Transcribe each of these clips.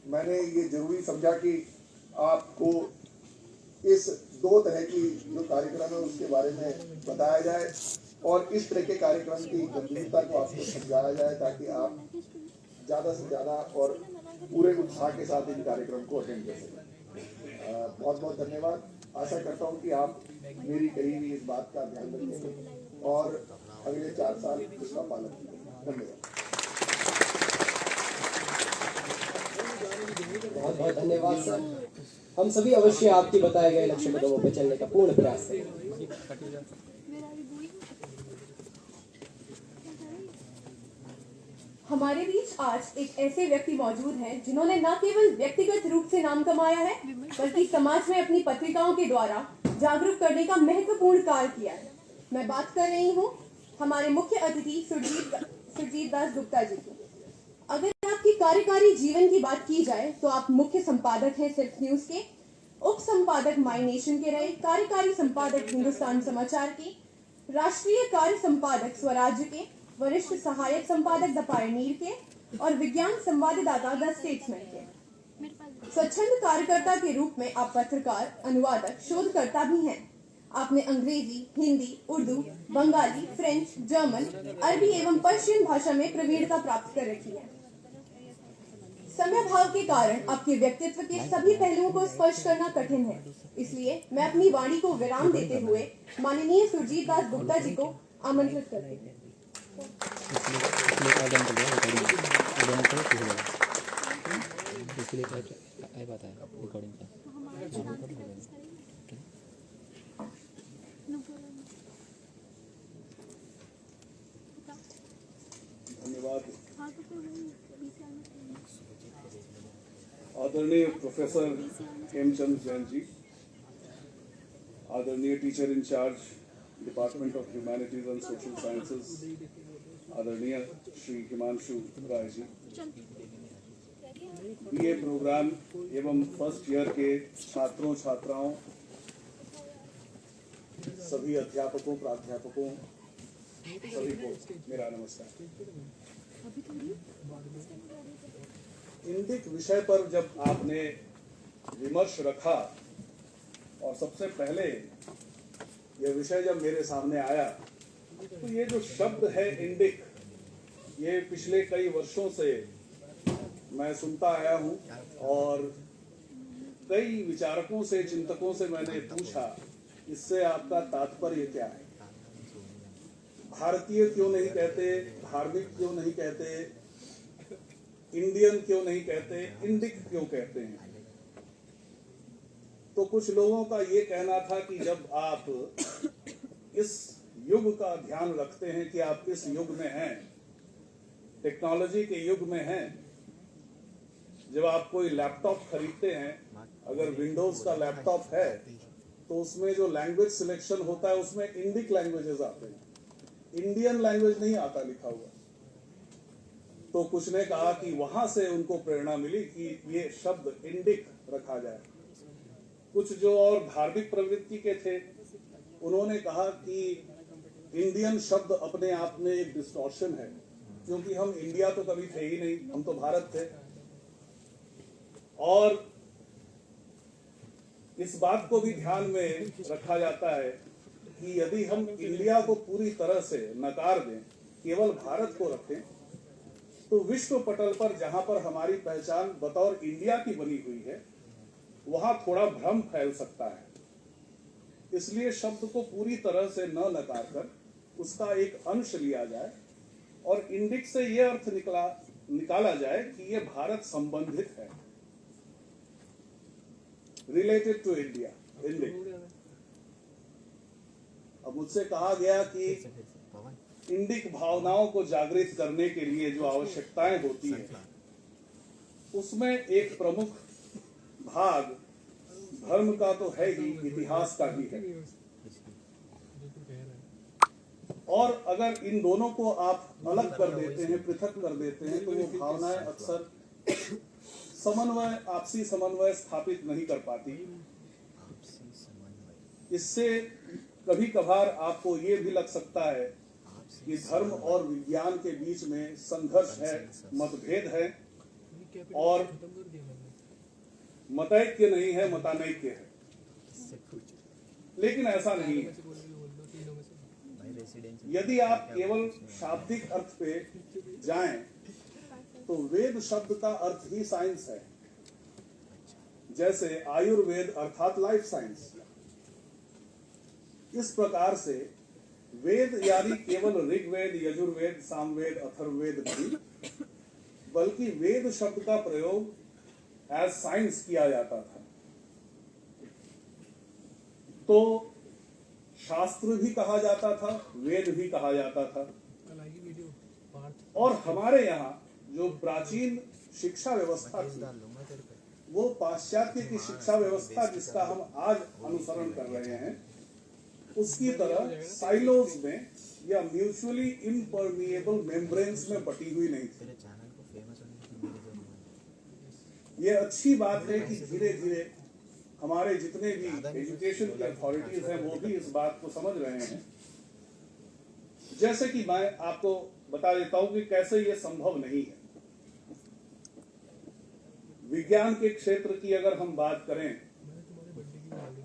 मैंने ये जरूरी समझा कि आपको इस दो तरह की जो कार्यक्रम है उसके बारे में बताया जाए और इस तरह के कार्यक्रम की गंभीरता को आपको समझाया जाए ताकि आप ज़्यादा से ज़्यादा और पूरे उत्साह के साथ इन कार्यक्रम को अटेंड कर सकें। बहुत बहुत धन्यवाद। आशा करता हूँ कि आप मेरी कही हुई इस बात का ध्यान रखेंगे और अगले 4 साल इसका पालन करेंगे। धन्यवाद। बहुत बहुत धन्यवाद सर। हम सभी अवश्य आपके बताए गए लक्ष्य कदमों पर चलने का पूर्ण प्रयास करेंगे। हमारे बीच आज एक ऐसे व्यक्ति मौजूद हैं जिन्होंने न केवल व्यक्तिगत रूप से नाम कमाया है बल्कि समाज में अपनी पत्रिकाओं के द्वारा जागरूक करने का महत्वपूर्ण कार्य किया है। मैं बात कर रही हूँ हमारे मुख्य अतिथि सुरजीत दास गुप्ता जी की। अगर आपकी कार्यकारी जीवन की बात की जाए तो आप मुख्य संपादक हैं सिर्फ न्यूज के, उप संपादक माई नेशन के रहे, कार्यकारी संपादक हिंदुस्तान समाचार के, राष्ट्रीय कार्य संपादक स्वराज्य के, वरिष्ठ सहायक संपादक द पायनियर के और विज्ञान संवाददाता द स्टेट्समैन के। स्वच्छंद कार्यकर्ता के रूप में आप पत्रकार, अनुवादक, शोधकर्ता भी हैं। आपने अंग्रेजी, हिंदी, उर्दू, बंगाली, फ्रेंच, जर्मन, अरबी एवं पर्शियन भाषा में प्रवीणता प्राप्त कर रखी है। समय भाव के कारण आपके व्यक्तित्व के सभी पहलुओं को स्पर्श करना कठिन है, इसलिए मैं अपनी वाणी को विराम देते हुए माननीय सुरजीत दास गुप्ता जी को आमंत्रित करती हूँ। धन्यवाद। आदरणीय प्रोफेसर हेमचंद जैन जी, आदरणीय teacher incharge department of humanities and social sciences आदरणीय श्री हिमांशु राय जी, बीए प्रोग्राम एवं फर्स्ट ईयर के छात्रों छात्राओं, सभी अध्यापकों प्राध्यापकों, सभी को मेरा नमस्कार। इंडिक विषय पर जब आपने विमर्श रखा और सबसे पहले यह विषय जब मेरे सामने आया तो ये जो शब्द है इंडिक, ये पिछले कई वर्षों से मैं सुनता आया हूं और कई विचारकों से, चिंतकों से मैंने पूछा इससे आपका तात्पर्य क्या है। भारतीय क्यों नहीं कहते, धार्मिक क्यों नहीं कहते, इंडियन क्यों नहीं कहते, इंडिक क्यों कहते हैं। तो कुछ लोगों का ये कहना था कि जब आप इस युग का ध्यान रखते हैं कि आप इस युग में हैं, टेक्नोलॉजी के युग में हैं, जब आप कोई लैपटॉप खरीदते हैं, अगर विंडोज का लैपटॉप है तो उसमें जो लैंग्वेज सिलेक्शन होता है उसमें इंडिक लैंग्वेजेस आते हैं, इंडियन लैंग्वेज नहीं आता लिखा हुआ। तो कुछ ने कहा कि वहां से उनको प्रेरणा मिली कि ये शब्द इंडिक रखा जाए। कुछ जो और धार्मिक प्रवृत्ति के थे उन्होंने कहा कि इंडियन शब्द अपने आप में एक डिस्टॉर्शन है, क्योंकि हम इंडिया तो कभी थे ही नहीं, हम तो भारत थे। और इस बात को भी ध्यान में रखा जाता है कि यदि हम इंडिया को पूरी तरह से नकार दें, केवल भारत को रखें, तो विश्व पटल पर जहां पर हमारी पहचान बतौर इंडिया की बनी हुई है वहां थोड़ा भ्रम फैल सकता है। इसलिए शब्द को पूरी तरह से न नकार कर उसका एक अंश लिया जाए और इंडिक से यह अर्थ निकाला जाए कि यह भारत संबंधित है, रिलेटेड टू इंडिया, इंडिक। अब मुझसे कहा गया कि इंडिक भावनाओं को जागृत करने के लिए जो आवश्यकताएं होती हैं उसमें एक प्रमुख भाग धर्म का तो है ही, इतिहास का भी है। और अगर इन दोनों को आप अलग कर देते हैं, पृथक कर देते हैं, तो वो भावनाएं अक्सर समन्वय, आपसी समन्वय स्थापित नहीं कर पाती। इससे कभी कभार आपको ये भी लग सकता है कि धर्म और विज्ञान के बीच में संघर्ष है, मतभेद है, और मतैक्य नहीं है, मतानैक्य है। लेकिन ऐसा नहीं है। यदि आप केवल शाब्दिक अर्थ पे जाएं तो वेद शब्द का अर्थ ही साइंस है। जैसे आयुर्वेद अर्थात लाइफ साइंस। इस प्रकार से वेद यानी केवल ऋग्वेद, यजुर्वेद, सामवेद, अथर्ववेद नहीं, बल्कि वेद शब्द का प्रयोग एज साइंस किया जाता था। तो शास्त्र भी कहा जाता था, वेद भी कहा जाता था। और हमारे यहाँ जो प्राचीन शिक्षा व्यवस्था थी, वो पाश्चात्य की शिक्षा व्यवस्था जिसका हम आज अनुसरण कर रहे हैं, उसकी तरह साइलोज में या म्यूचुअली इम्परमिएबल मेम्ब्रेन्स में बटी हुई नहीं थी। ये अच्छी बात है कि धीरे धीरे हमारे जितने भी एजुकेशन की अथॉरिटीज हैं वो भी इस बात को समझ रहे हैं। जैसे कि मैं आपको बता देता हूं कि कैसे ये संभव नहीं है। विज्ञान के क्षेत्र की अगर हम बात करें,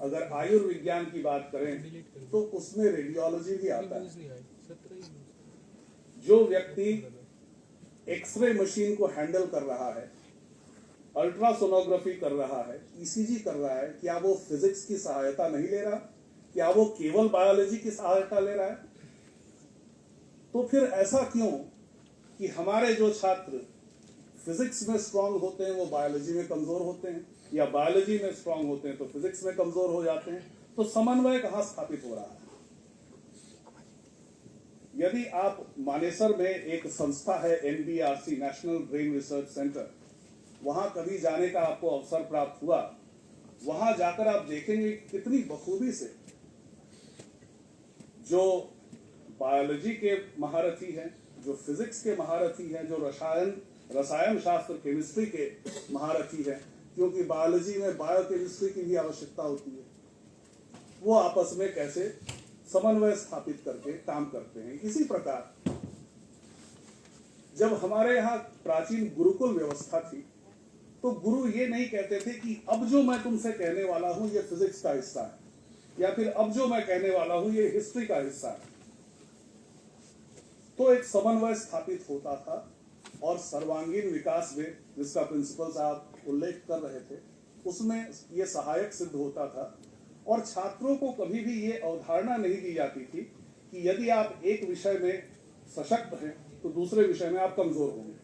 अगर आयुर्विज्ञान की बात करें, तो उसमें रेडियोलॉजी भी आता है। जो व्यक्ति एक्सरे मशीन को हैंडल कर रहा है, अल्ट्रासोनोग्राफी कर रहा है, ईसीजी कर रहा है, क्या वो फिजिक्स की सहायता नहीं ले रहा? क्या वो केवल बायोलॉजी की सहायता ले रहा है? तो फिर ऐसा क्यों कि हमारे जो छात्र फिजिक्स में स्ट्रांग होते हैं वो बायोलॉजी में कमजोर होते हैं, या बायोलॉजी में स्ट्रांग होते हैं तो फिजिक्स में कमजोर हो जाते हैं? तो समन्वय कहां स्थापित हो रहा है? यदि आप मानेसर में एक संस्था है NBRC, national brain research centre, वहां कभी जाने का आपको अवसर प्राप्त हुआ, वहां जाकर आप देखेंगे कितनी बखूबी से जो बायोलॉजी के महारथी हैं, जो फिजिक्स के महारथी हैं, जो रसायन शास्त्र केमिस्ट्री के महारथी हैं, क्योंकि बायोलॉजी में बायोकेमिस्ट्री की भी आवश्यकता होती है, वो आपस में कैसे समन्वय स्थापित करके काम करते हैं। इसी प्रकार जब हमारे यहाँ प्राचीन गुरुकुल व्यवस्था थी, तो गुरु ये नहीं कहते थे कि अब जो मैं तुमसे कहने वाला हूं ये फिजिक्स का हिस्सा है, या फिर अब जो मैं कहने वाला हूं ये हिस्ट्री का हिस्सा है। तो एक समन्वय स्थापित होता था और सर्वांगीण विकास में, जिसका प्रिंसिपल्स आप उल्लेख कर रहे थे, उसमें ये सहायक सिद्ध होता था। और छात्रों को कभी भी ये अवधारणा नहीं दी जाती थी कि यदि आप एक विषय में सशक्त हैं तो दूसरे विषय में आप कमजोर होंगे।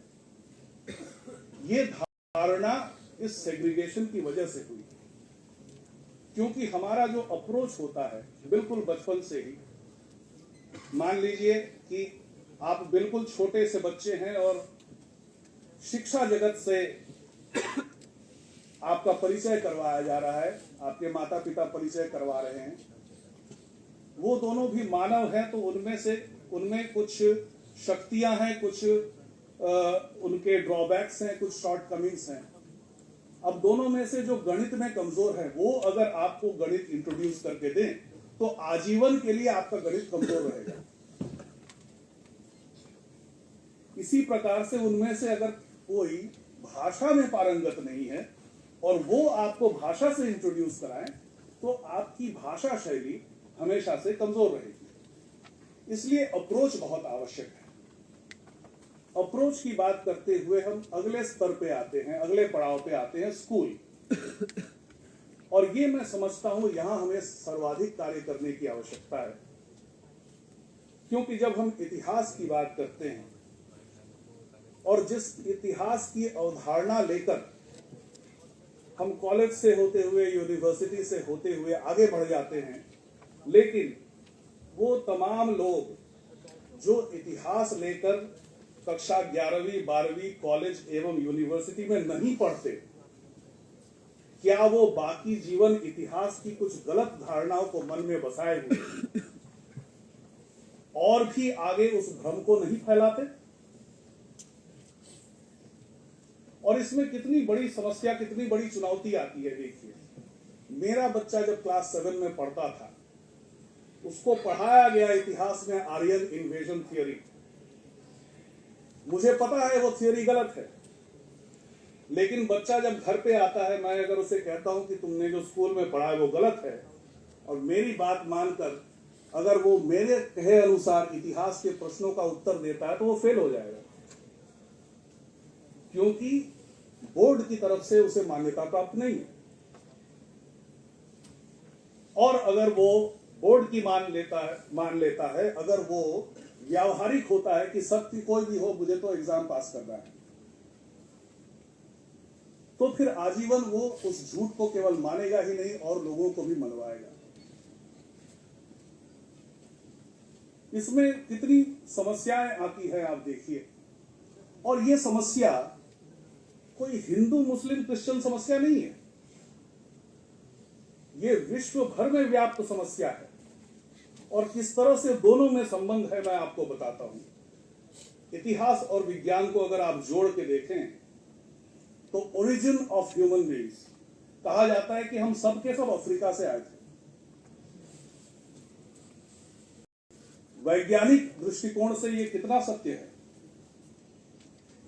ये धारणा इस सेग्रीगेशन की वजह से हुई, क्योंकि हमारा जो अप्रोच होता है बिल्कुल बचपन से ही, मान लीजिए कि आप बिल्कुल छोटे से बच्चे हैं और शिक्षा जगत से आपका परिचय करवाया जा रहा है, आपके माता पिता परिचय करवा रहे हैं, वो दोनों भी मानव हैं, तो उनमें कुछ शक्तियां हैं, कुछ उनके ड्रॉबैक्स हैं, कुछ शॉर्टकमिंग्स हैं। अब दोनों में से जो गणित में कमजोर है, वो अगर आपको गणित इंट्रोड्यूस करके दें तो आजीवन के लिए आपका गणित कमजोर रहेगा। इसी प्रकार से उनमें से अगर कोई भाषा में पारंगत नहीं है और वो आपको भाषा से इंट्रोड्यूस कराएं, तो आपकी भाषा शैली हमेशा से कमजोर रहेगी। इसलिए अप्रोच बहुत आवश्यक है। अप्रोच की बात करते हुए हम अगले स्तर पे आते हैं, अगले पड़ाव पे आते हैं, स्कूल। और ये मैं समझता हूं यहां हमें सर्वाधिक कार्य करने की आवश्यकता है, क्योंकि जब हम इतिहास की बात करते हैं और जिस इतिहास की अवधारणा लेकर हम कॉलेज से होते हुए, यूनिवर्सिटी से होते हुए आगे बढ़ जाते हैं, लेकिन वो तमाम लोग जो इतिहास लेकर कक्षा 11वीं 12वीं कॉलेज एवं यूनिवर्सिटी में नहीं पढ़ते, क्या वो बाकी जीवन इतिहास की कुछ गलत धारणाओं को मन में बसाए हुए और भी आगे उस भ्रम को नहीं फैलाते? और इसमें कितनी बड़ी समस्या, कितनी बड़ी चुनौती आती है। देखिए, मेरा बच्चा जब क्लास 7 में पढ़ता था, उसको पढ़ाया गया इतिहास में आर्यन इन्वेजन थियरी। मुझे पता है वो थियरी गलत है, लेकिन बच्चा जब घर पे आता है, मैं अगर उसे कहता हूं कि तुमने जो स्कूल में पढ़ा है वो गलत है, और मेरी बात मानकर अगर वो मेरे कहे अनुसार इतिहास के प्रश्नों का उत्तर देता है तो वो फेल हो जाएगा, क्योंकि बोर्ड की तरफ से उसे मान्यता प्राप्त नहीं है। और अगर वो बोर्ड की मान लेता है, अगर वो व्यावहारिक होता है कि सत्य कोई भी हो, मुझे तो एग्जाम पास करना है, तो फिर आजीवन वो उस झूठ को केवल मानेगा ही नहीं और लोगों को भी मनवाएगा। इसमें कितनी समस्याएं आती है आप देखिए, और ये समस्या कोई हिंदू मुस्लिम क्रिश्चियन समस्या नहीं है, ये विश्व भर में व्याप्त समस्या है। और किस तरह से दोनों में संबंध है मैं आपको बताता हूं। इतिहास और विज्ञान को अगर आप जोड़ के देखें तो ओरिजिन ऑफ ह्यूमन बीइंग्स कहा जाता है कि हम सब के सब अफ्रीका से आए थे। वैज्ञानिक दृष्टिकोण से ये कितना सत्य है,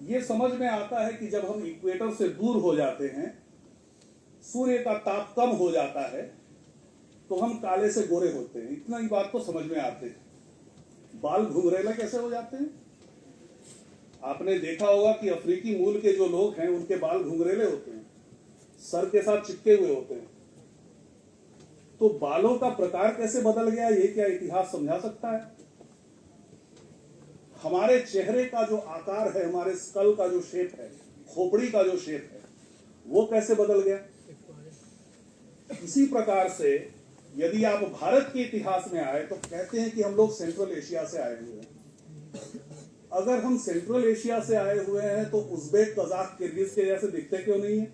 ये समझ में आता है कि जब हम इक्वेटर से दूर हो जाते हैं, सूर्य का ताप कम हो जाता है, तो हम काले से गोरे होते हैं। इतना ही बात तो समझ में आते हैं। बाल घुंघरेले कैसे हो जाते हैं? आपने देखा होगा कि अफ्रीकी मूल के जो लोग हैं उनके बाल घुंघरेले होते हैं, सर के साथ चिपके हुए होते हैं। तो बालों का प्रकार कैसे बदल गया, ये क्या इतिहास समझा सकता है? हमारे चेहरे का जो आकार है, हमारे स्कल का जो शेप है, खोपड़ी का जो शेप है, वो कैसे बदल गया? इसी प्रकार से यदि आप भारत के इतिहास में आए तो कहते हैं कि हम लोग सेंट्रल एशिया से आए हुए हैं। अगर हम सेंट्रल एशिया से आए हुए हैं तो उज़्बेक, कजाक, किर्गिज के जैसे दिखते क्यों नहीं है?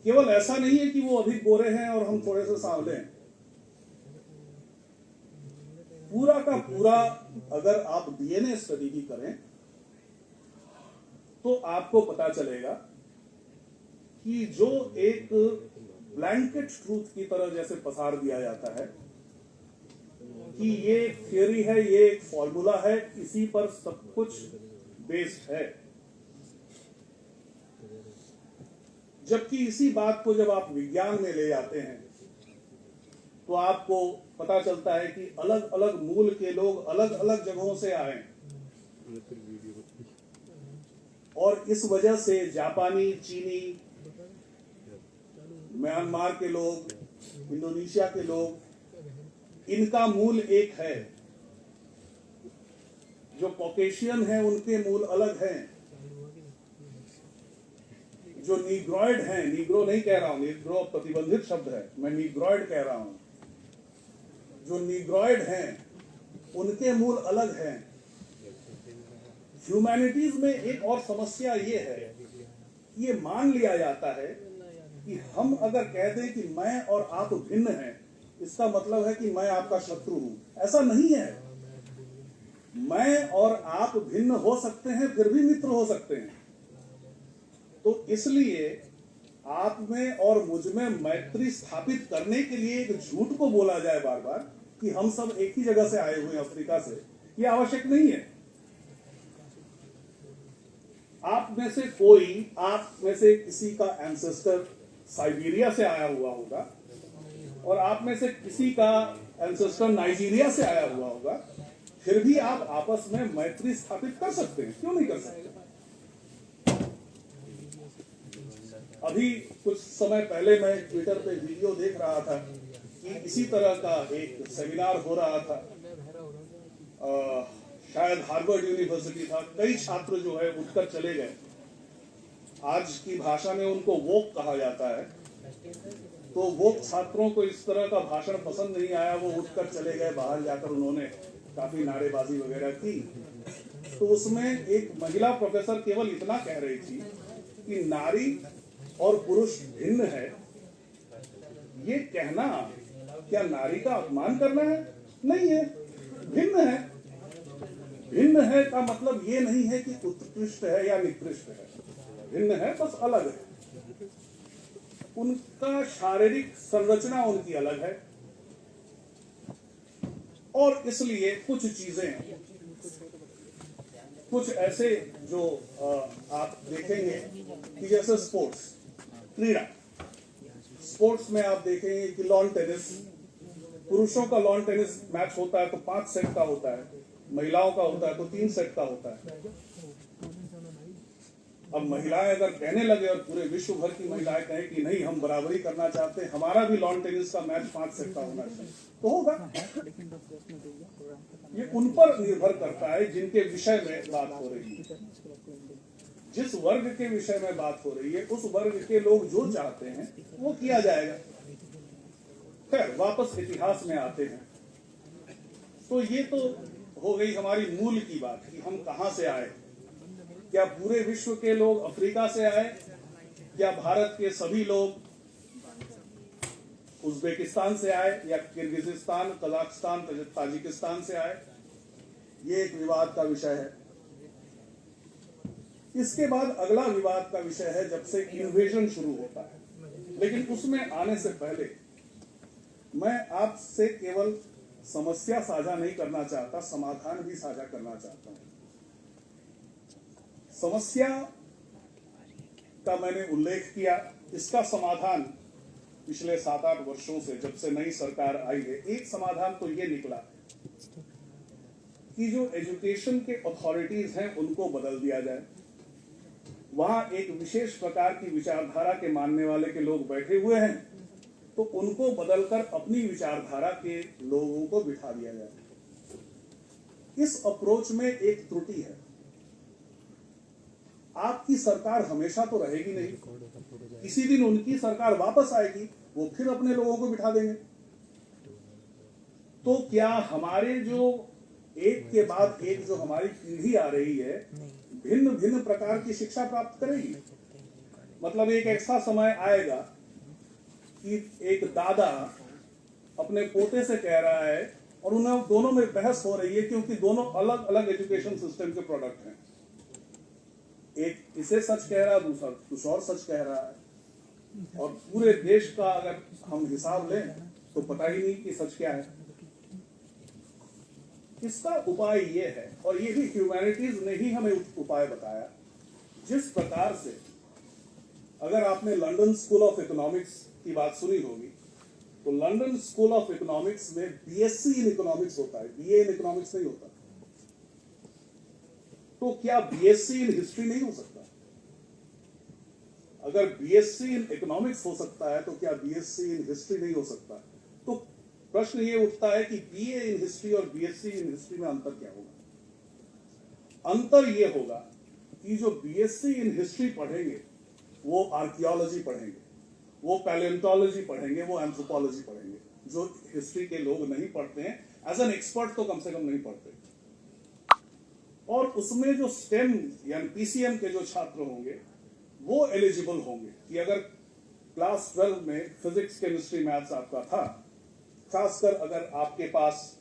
केवल ऐसा नहीं है कि वो अधिक गोरे हैं और हम थोड़े से सांवले हैं। पूरा का पूरा अगर आप डीएनए स्टडी भी करें तो आपको पता चलेगा कि जो एक ब्लैंकेट ट्रूथ की तरह जैसे पसार दिया जाता है कि ये एक थियोरी है, ये एक फॉर्मूला है, इसी पर सब कुछ बेस्ड है, जबकि इसी बात को जब आप विज्ञान में ले जाते हैं तो आपको पता चलता है कि अलग अलग मूल के लोग अलग अलग जगहों से आए, और इस वजह से जापानी, चीनी, म्यांमार के लोग, इंडोनेशिया के लोग, इनका मूल एक है। जो कॉकेशियन है उनके मूल अलग हैं। जो नीग्रॉइड हैं, नीग्रो नहीं कह रहा हूं, नीग्रो प्रतिबंधित शब्द है, मैं नीग्रॉइड कह रहा हूं। जो नीग्रॉइड हैं उनके मूल अलग हैं। ह्यूमैनिटीज में एक और समस्या ये है, ये मान लिया जाता है कि हम अगर कह दें कि मैं और आप भिन्न हैं, इसका मतलब है कि मैं आपका शत्रु हूं। ऐसा नहीं है। मैं और आप भिन्न हो सकते हैं, फिर भी मित्र हो सकते हैं। तो इसलिए आप में और मुझ में मैत्री स्थापित करने के लिए एक झूठ को बोला जाए बार बार कि हम सब एक ही जगह से आए हुए हैं, अफ्रीका से, ये आवश्यक नहीं है। आप में से कोई, आप में से किसी का एंसेस्टर साइबेरिया से आया हुआ होगा और आप में से किसी का एंसेस्टर नाइजीरिया से आया हुआ होगा, फिर भी आप आपस में मैत्री स्थापित कर सकते हैं। क्यों नहीं कर सकते? अभी कुछ समय पहले मैं ट्विटर पे वीडियो देख रहा था कि इसी तरह का एक सेमिनार हो रहा था, शायद हार्वर्ड यूनिवर्सिटी था। कई छात्र जो है उठकर चले गए। आज की भाषा में उनको वोक कहा जाता है। तो वोक छात्रों को इस तरह का भाषण पसंद नहीं आया, वो उठकर चले गए। बाहर जाकर उन्होंने काफी नारेबाजी वगैरह की। तो उसमें एक महिला प्रोफेसर केवल इतना कह रही थी कि नारी और पुरुष भिन्न है। ये कहना क्या नारी का अपमान करना है? नहीं है, भिन्न है। भिन्न है का मतलब ये नहीं है कि उत्कृष्ट है या निकृष्ट है। भिन्न है, बस अलग है। उनका शारीरिक संरचना उनकी अलग है, और इसलिए कुछ चीजें कुछ ऐसे जो आप देखेंगे कि जैसे स्पोर्ट्स, क्रीड़ा, स्पोर्ट्स में आप देखेंगे कि लॉन टेनिस, पुरुषों का लॉन टेनिस मैच होता है तो 5 सेट का होता है, महिलाओं का होता है तो 3 सेट का होता है। अब महिलाएं अगर कहने लगे और पूरे विश्व भर की महिलाएं कहें कि नहीं हम बराबरी करना चाहते हैं, हमारा भी लॉन टेनिस का मैच 5 सेट का होना चाहिए, तो होगा। ये उन पर निर्भर करता है जिनके विषय में बात हो रही है, जिस वर्ग के विषय में बात हो रही है, उस वर्ग के लोग जो चाहते हैं वो किया जाएगा। खैर वापस इतिहास में आते हैं, तो ये तो हो गई हमारी मूल की बात कि हम कहां से आए। क्या पूरे विश्व के लोग अफ्रीका से आए, क्या भारत के सभी लोग उज्बेकिस्तान से आए, या किर्गिजिस्तान, कजाकिस्तान, ताजिकिस्तान से आए, ये एक विवाद का विषय है। इसके बाद अगला विवाद का विषय है जब से इन्वेजन शुरू होता है। लेकिन उसमें आने से पहले मैं आपसे केवल समस्या साझा नहीं करना चाहता, समाधान भी साझा करना चाहता हूं। समस्या का मैंने उल्लेख किया, इसका समाधान पिछले 7-8 वर्षों से जब से नई सरकार आई है, एक समाधान तो ये निकला कि जो एजुकेशन के अथॉरिटीज हैं उनको बदल दिया जाए। वहां एक विशेष प्रकार की विचारधारा के मानने वाले के लोग बैठे हुए हैं, तो उनको बदलकर अपनी विचारधारा के लोगों को बिठा दिया जाए। इस अप्रोच में एक त्रुटि है। आपकी सरकार हमेशा तो रहेगी नहीं, किसी दिन उनकी सरकार वापस आएगी, वो फिर अपने लोगों को बिठा देंगे। तो क्या हमारे जो एक के बाद एक जो हमारी पीढ़ी आ रही है भिन्न भिन्न प्रकार की शिक्षा प्राप्त करेगी? मतलब एक ऐसा समय आएगा कि एक दादा अपने पोते से कह रहा है और उन्हें दोनों में बहस हो रही है, क्योंकि दोनों अलग अलग एजुकेशन सिस्टम के प्रोडक्ट हैं। एक इसे सच कह रहा है, दूसरा कुछ और सच कह रहा है, और पूरे देश का अगर हम हिसाब लें तो पता ही नहीं कि सच क्या है। इसका उपाय ये है, और ये भी ह्यूमैनिटीज ने ही हमें उपाय बताया। जिस प्रकार से, अगर आपने लंदन स्कूल ऑफ इकोनॉमिक्स की बात सुनी होगी, तो लंदन स्कूल ऑफ इकोनॉमिक्स में बीएससी इन इकोनॉमिक्स होता है, बीए इन इकोनॉमिक्स नहीं होता। तो क्या बीएससी इन हिस्ट्री नहीं हो सकता? अगर बीएससी इन इकोनॉमिक्स हो सकता है तो क्या बीएससी इन हिस्ट्री नहीं हो सकता? तो प्रश्न ये उठता है कि बीए इन हिस्ट्री और बीएससी इन हिस्ट्री में अंतर क्या होगा? अंतर ये होगा कि जो बीएससी इन हिस्ट्री पढ़ेंगे वो आर्कियोलॉजी पढ़ेंगे, वो पैलेंटोलॉजी पढ़ेंगे, वो एंथ्रोपोलॉजी पढ़ेंगे, जो हिस्ट्री के लोग नहीं पढ़ते हैं, एज एन एक्सपर्ट तो कम से कम नहीं पढ़ते। और उसमें जो स्टेम यानी पीसीएम के जो छात्र होंगे वो एलिजिबल होंगे कि अगर क्लास 12 में फिजिक्स, केमिस्ट्री, मैथ्स आपका था, खासकर अगर आपके पास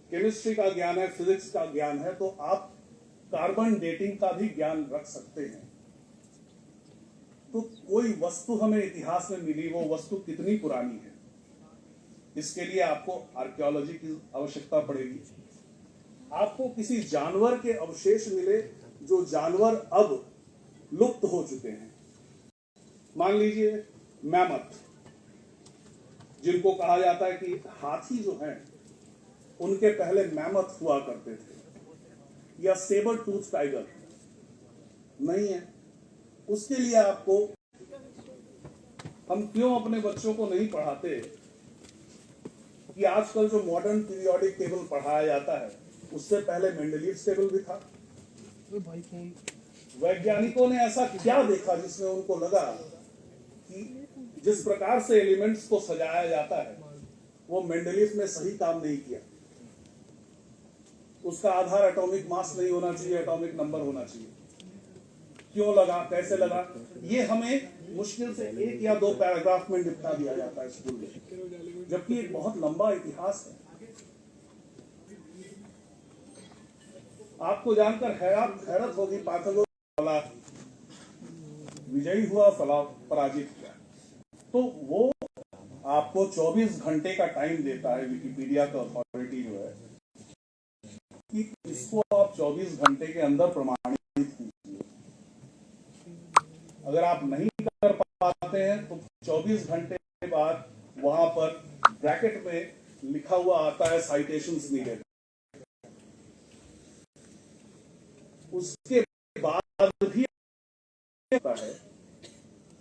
केमिस्ट्री का ज्ञान है, फिजिक्स का ज्ञान है, तो आप कार्बन डेटिंग का भी ज्ञान रख सकते हैं। तो कोई वस्तु हमें इतिहास में मिली, वो वस्तु कितनी पुरानी है, इसके लिए आपको आर्कियोलॉजी की आवश्यकता पड़ेगी। आपको किसी जानवर के अवशेष मिले जो जानवर अब लुप्त हो चुके हैं, मान लीजिए मैमथ, जिनको कहा जाता है कि हाथी जो हैं उनके पहले मैमथ हुआ करते थे, या सेबर टूथ टाइगर नहीं है। उसके लिए आपको, हम क्यों अपने बच्चों को नहीं पढ़ाते कि आजकल जो मॉडर्न पीरियोडिक टेबल पढ़ाया जाता है उससे पहले मेंडलीव्स टेबल भी था। वैज्ञानिकों ने ऐसा क्या देखा जिसमें उनको लगा कि जिस प्रकार से एलिमेंट्स को सजाया जाता है वो मेंडलीव ने सही काम नहीं किया। उसका आधार एटॉमिक मास नहीं होना चाहिए, एटॉमिक नंबर होना चाहिए। क्यों लगा, कैसे लगा, ये हमें मुश्किल से 1 या 2 पैराग्राफ में निपटा दिया जाता है स्कूल में, जबकि एक बहुत लंबा इतिहास है। आपको जानकर हैरत होगी, पाइथागोरस फला विजयी हुआ, फला पराजित हुआ। तो वो आपको 24 घंटे का टाइम देता है विकिपीडिया का अथॉरिटी जो है, कि इसको आप 24 घंटे के अंदर प्रमाणित कीजिए। अगर आप नहीं कर पाते हैं तो 24 घंटे के बाद वहां पर ब्रैकेट में लिखा हुआ आता है साइटेशंस नीडेड। उसके बाद भी होता है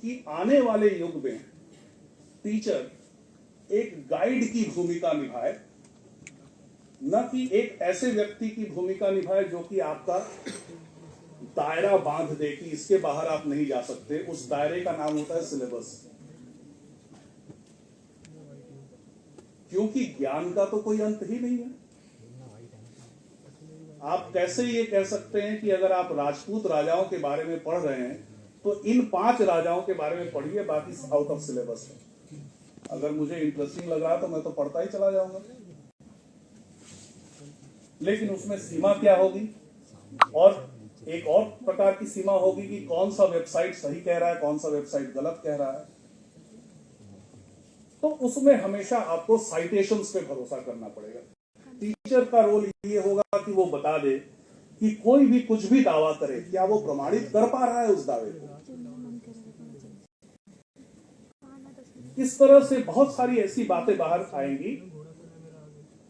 कि आने वाले युग में टीचर एक गाइड की भूमिका निभाए, न कि एक ऐसे व्यक्ति की भूमिका निभाए जो कि आपका दायरा बांध दे कि इसके बाहर आप नहीं जा सकते। उस दायरे का नाम होता है सिलेबस। क्योंकि ज्ञान का तो कोई अंत ही नहीं है। आप कैसे ये कह सकते हैं कि अगर आप राजपूत राजाओं के बारे में पढ़ रहे हैं तो इन 5 राजाओं के बारे में पढ़िए, बाकी आउट ऑफ सिलेबस है। अगर मुझे इंटरेस्टिंग लग रहा तो मैं तो पढ़ता ही चला जाऊंगा, लेकिन उसमें सीमा क्या होगी? और एक और प्रकार की सीमा होगी कि कौन सा वेबसाइट सही कह रहा है, कौन सा वेबसाइट गलत कह रहा है। तो उसमें हमेशा आपको साइटेशंस पे भरोसा करना पड़ेगा। टीचर का रोल ये होगा कि वो बता दे कि कोई भी कुछ भी दावा करे, क्या वो प्रमाणित कर पा रहा है उस दावे को। इस तरह से बहुत सारी ऐसी बातें बाहर आएंगी।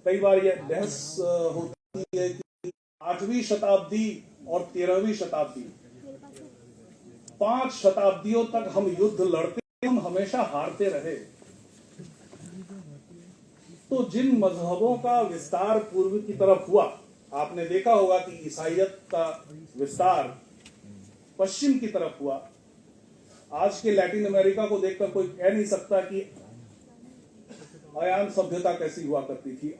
कई बार यह बहस होती है कि 8वीं शताब्दी और 13वीं शताब्दी, 5 शताब्दियों तक हम युद्ध लड़ते, हम हमेशा हारते रहे। तो जिन मजहबों का विस्तार पूर्व की तरफ हुआ, आपने देखा होगा कि ईसाइयत का विस्तार पश्चिम की तरफ हुआ। आज के लैटिन अमेरिका को देखकर कोई कह नहीं सकता कि अयान सभ्यता कैसी हुआ करती थी,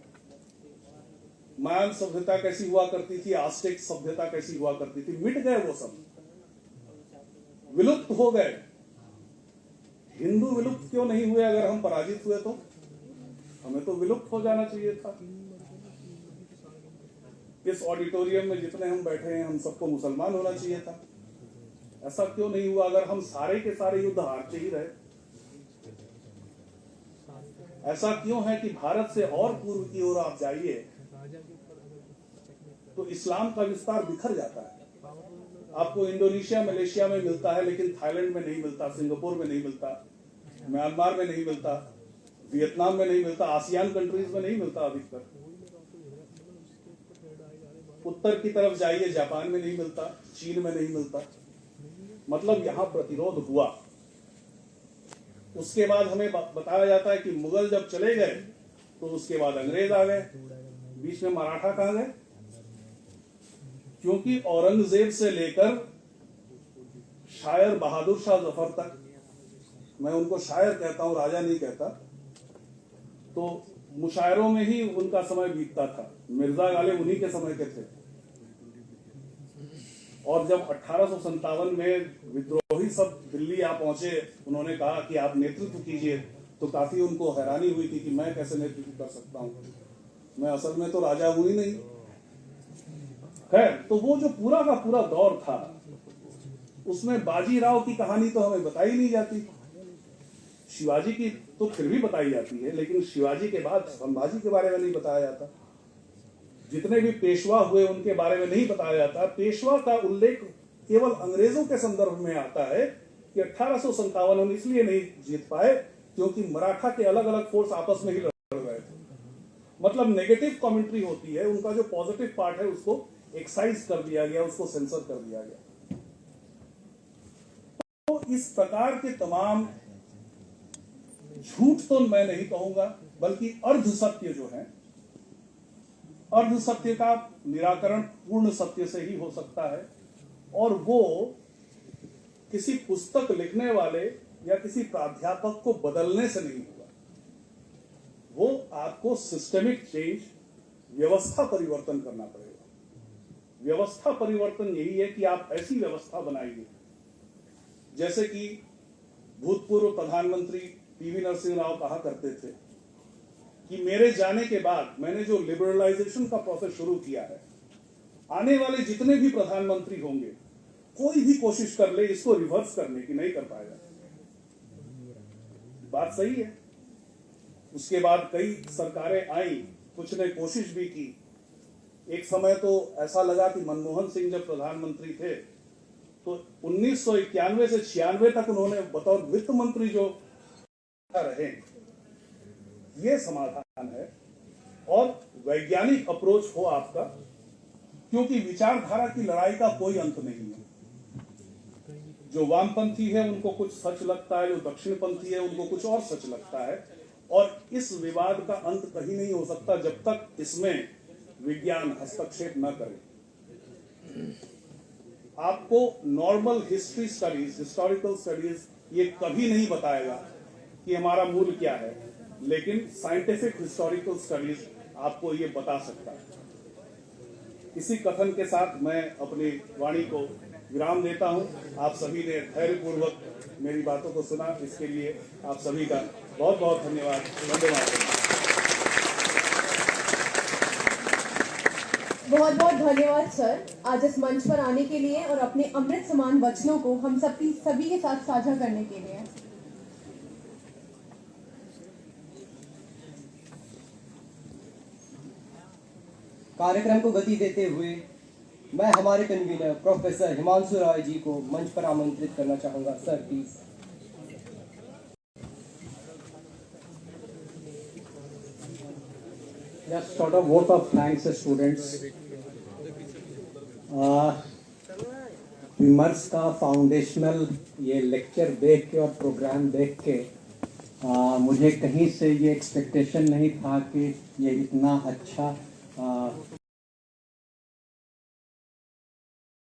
मायन सभ्यता कैसी हुआ करती थी, आस्टेक सभ्यता कैसी हुआ करती थी। मिट गए, वो सब विलुप्त हो गए। हिंदू विलुप्त क्यों नहीं हुए? अगर हम पराजित हुए तो हमें तो विलुप्त हो जाना चाहिए था। इस ऑडिटोरियम में जितने हम बैठे हैं, हम सबको मुसलमान होना चाहिए था। ऐसा क्यों नहीं हुआ? अगर हम सारे के सारे युद्ध हारते ही रहे, ऐसा क्यों है कि भारत से और पूर्व की ओर आप जाइए तो इस्लाम का विस्तार बिखर जाता है। आपको इंडोनेशिया, मलेशिया में मिलता है, लेकिन थाईलैंड में नहीं मिलता, सिंगापुर में नहीं मिलता, म्यांमार में नहीं मिलता, वियतनाम में नहीं मिलता, आसियान कंट्रीज में नहीं मिलता अभी तक। उत्तर की तरफ जाइए, जापान में नहीं मिलता, चीन में नहीं मिलता। मतलब यहां प्रतिरोध हुआ। उसके बाद हमें बताया जाता है कि मुगल जब चले गए तो उसके बाद अंग्रेज आ गए। बीच में मराठा कहां गए? क्योंकि औरंगजेब से लेकर शायर बहादुर शाह जफर तक, मैं उनको शायर कहता हूं, राजा नहीं कहता, तो मुशायरों में ही उनका समय बीतता था। मिर्जा गालिब उन्हीं के समय के थे। और जब 1857 में विद्रोही सब दिल्ली आ पहुंचे, उन्होंने कहा कि आप नेतृत्व कीजिए, तो काफी उनको हैरानी हुई थी कि मैं कैसे नेतृत्व कर सकता हूं, मैं असल में तो राजा हूं ही नहीं। खैर, तो वो जो पूरा का पूरा दौर था, उसमें बाजीराव की कहानी तो हमें बताई नहीं जाती। शिवाजी की तो फिर भी बताई जाती है, लेकिन शिवाजी के बाद संभाजी के बारे में नहीं बताया जाता। जितने भी पेशवा हुए उनके बारे में नहीं बताया जाता। पेशवा का उल्लेख केवल अंग्रेजों के संदर्भ में आता है कि 1857 हम इसलिए नहीं जीत पाए क्योंकि मराठा के अलग अलग फोर्स आपस में ही लड़ रहे थे। मतलब नेगेटिव कमेंट्री होती है, उनका जो पॉजिटिव पार्ट है उसको एक्साइज कर दिया गया, उसको सेंसर कर दिया गया। तो इस प्रकार के तमाम झूठ तो मैं नहीं कहूंगा, बल्कि अर्ध सत्य जो है, अर्ध सत्य का निराकरण पूर्ण सत्य से ही हो सकता है। और वो किसी पुस्तक लिखने वाले या किसी प्राध्यापक को बदलने से नहीं होगा। वो आपको सिस्टेमिक चेंज, व्यवस्था परिवर्तन करना पड़ेगा। व्यवस्था परिवर्तन यही है कि आप ऐसी व्यवस्था बनाइए जैसे कि भूतपूर्व प्रधानमंत्री पीवी नरसिंह राव कहा करते थे कि मेरे जाने के बाद मैंने जो लिबरलाइजेशन का प्रोसेस शुरू किया है, आने वाले जितने भी प्रधानमंत्री होंगे, कोई भी कोशिश कर ले इसको रिवर्स करने की, नहीं कर पाएगा। बात सही है। उसके बाद कई सरकारें आई, कुछ ने कोशिश भी की, एक समय तो ऐसा लगा कि मनमोहन सिंह जब प्रधानमंत्री थे तो 1991 से 96 तक उन्होंने बतौर वित्त मंत्री जो रहे, ये समाधान है। और वैज्ञानिक अप्रोच हो आपका, क्योंकि विचारधारा की लड़ाई का कोई अंत नहीं है। जो वामपंथी है उनको कुछ सच लगता है, जो दक्षिणपंथी है उनको कुछ और सच लगता है, और इस विवाद का अंत कहीं नहीं हो सकता जब तक इसमें विज्ञान हस्तक्षेप न करे। आपको normal history studies, historical studies ये कभी नहीं बताएगा कि हमारा मूल क्या है, लेकिन साइंटिफिक हिस्टोरिकल स्टडीज आपको ये बता सकता है। इसी कथन के साथ मैं अपनी वाणी को विराम देता हूं। आप सभी ने धैर्यपूर्वक मेरी बातों को सुना, इसके लिए आप सभी का बहुत बहुत धन्यवाद। बहुत बहुत धन्यवाद सर, आज इस मंच पर आने के लिए और अपने अमृत समान वचनों को हम सभी के साथ साझा करने के लिए। कार्यक्रम को गति देते हुए मैं हमारे कन्वीनर प्रोफेसर हिमांशु राय जी को मंच पर आमंत्रित करना चाहूंगा। Sir please. Just sort of vote of thanks, students. विमर्श का फाउंडेशनल ये लेक्चर देख के और प्रोग्राम देख के मुझे कहीं से ये एक्सपेक्टेशन नहीं था कि ये इतना अच्छा